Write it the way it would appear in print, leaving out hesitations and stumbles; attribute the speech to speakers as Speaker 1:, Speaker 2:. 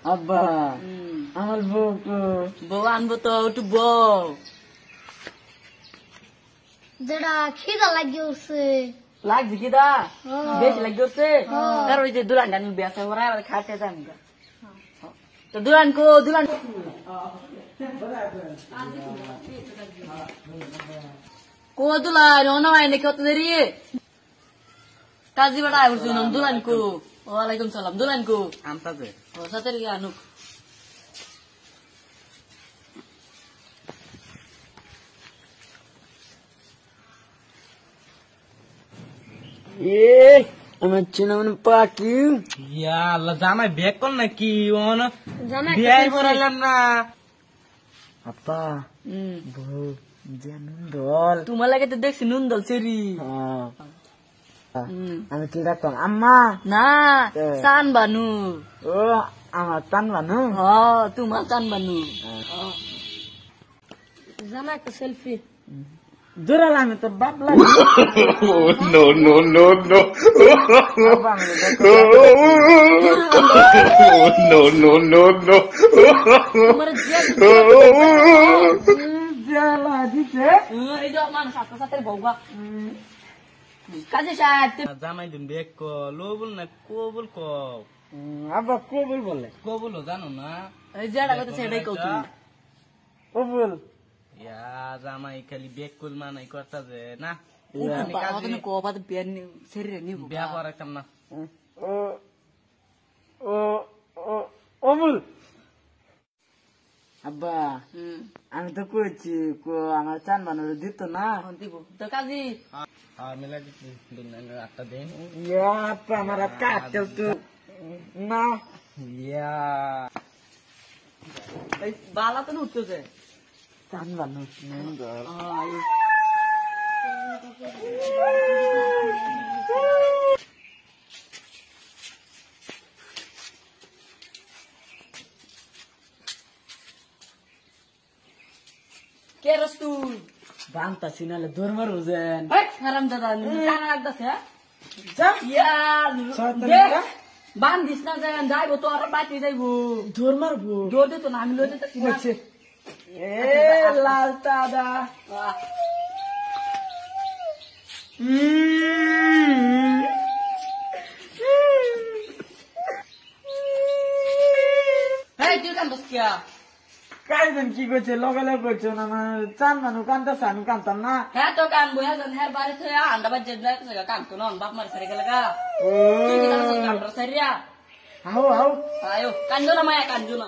Speaker 1: আব্বা আমার বউ
Speaker 2: বউ আনবো তো একটু বউ
Speaker 3: যেটা খিদা লাগিয়ে উঠছে
Speaker 2: লাগছে কি দা বেশি লাগছে উঠছে তার ওই যে দুলান ডানি বেসা ওরা আবার খাতে যান তো দুলান কো দুলান কো দুলান ওনা আইনে কত দেরি কাজী বড় আই উঠছে দুলান কো ওয়ালাইকুম সালাম দুলান কো
Speaker 1: আমতাছে
Speaker 2: ও সাথে রিয়া আনুক
Speaker 1: আমার চিনামন পাখি
Speaker 4: ইয়া আল্লাহ জামাই বেক কর নাকি ওন
Speaker 3: জামাই
Speaker 4: বিয়াই করাইলাম না
Speaker 1: আপা বউ যেন দল
Speaker 2: তোমার লাগে তো দেখছি নুন দল সেরি
Speaker 1: আমি কি ডাকতাম আম্মা
Speaker 2: না সান বানু
Speaker 1: ও আমার টান বানু
Speaker 2: হ তোমার সান বানু
Speaker 3: জামাই একটা সেলফি
Speaker 1: দূরাল আমি তো বাপ লাগে
Speaker 5: No, no, no, no.
Speaker 1: আব্বা, আমি দেখো।
Speaker 5: No, no, no, no.
Speaker 2: তোমার যে
Speaker 1: জ্বালা দিছে
Speaker 2: এই যে মান সাথে সাথে বউবা কাজে সাহেব
Speaker 4: জামাই দিন বেক ক লোবল না কোবল ক
Speaker 1: আব্বা কবুল বলে
Speaker 4: কোবল জানো না
Speaker 2: এই যেটা কথা সেটাই কও তুমি
Speaker 1: কবুল
Speaker 4: ইয়া জামাই খালি বেক কল মানাই করতা যে না
Speaker 2: আমি কাজে কো বাদ বিয়ার নি শরীরে নিব
Speaker 4: বিয়া করাইতাম না
Speaker 1: ও ও ও অমুল আব্বা আমি তো কইছি আমার চান বানানো দিত না
Speaker 2: দিব তো কাজী
Speaker 4: আর মেলা দিন দিন একটা দিন
Speaker 1: ইয়া আপা আমার কাটতে তো না
Speaker 4: ইয়া
Speaker 2: এই বালা তো উঠতেছে
Speaker 1: চান বানানো সুন্দর
Speaker 2: কে রস তুই
Speaker 1: বান্তা সিনালে ধর্মার হোসেন
Speaker 2: এই হারাম দাদা কানা লাগতাছে
Speaker 1: যা
Speaker 2: ইয়া
Speaker 1: শয়তান
Speaker 2: দেখ,
Speaker 1: কা।
Speaker 2: বান দিস না যায় যাইবো তো আর বাইতে যাইবো
Speaker 1: ধর্মার বউ
Speaker 2: জোর দে তো না আমি লইতে তাছি না
Speaker 1: হচ্ছে এ লাল দাদা
Speaker 2: এই তুই কান বসকিয়া
Speaker 1: কাইবেন কি করছে লগে লগে করছে না আমার চান মানু কান্তাছে আমি কান্তাম না
Speaker 2: হ্যাঁ তো কান বইয়া যান হ্যাঁ বাড়ি থেকে আন্ডা বাজে যাইতেছে কান তো নন বাপ মার সারি গেল গা
Speaker 1: ও
Speaker 2: তুই কি জানো কান সারিয়া
Speaker 1: হাও হাও
Speaker 2: আয়ো কান্দো না মায়া কান্দো না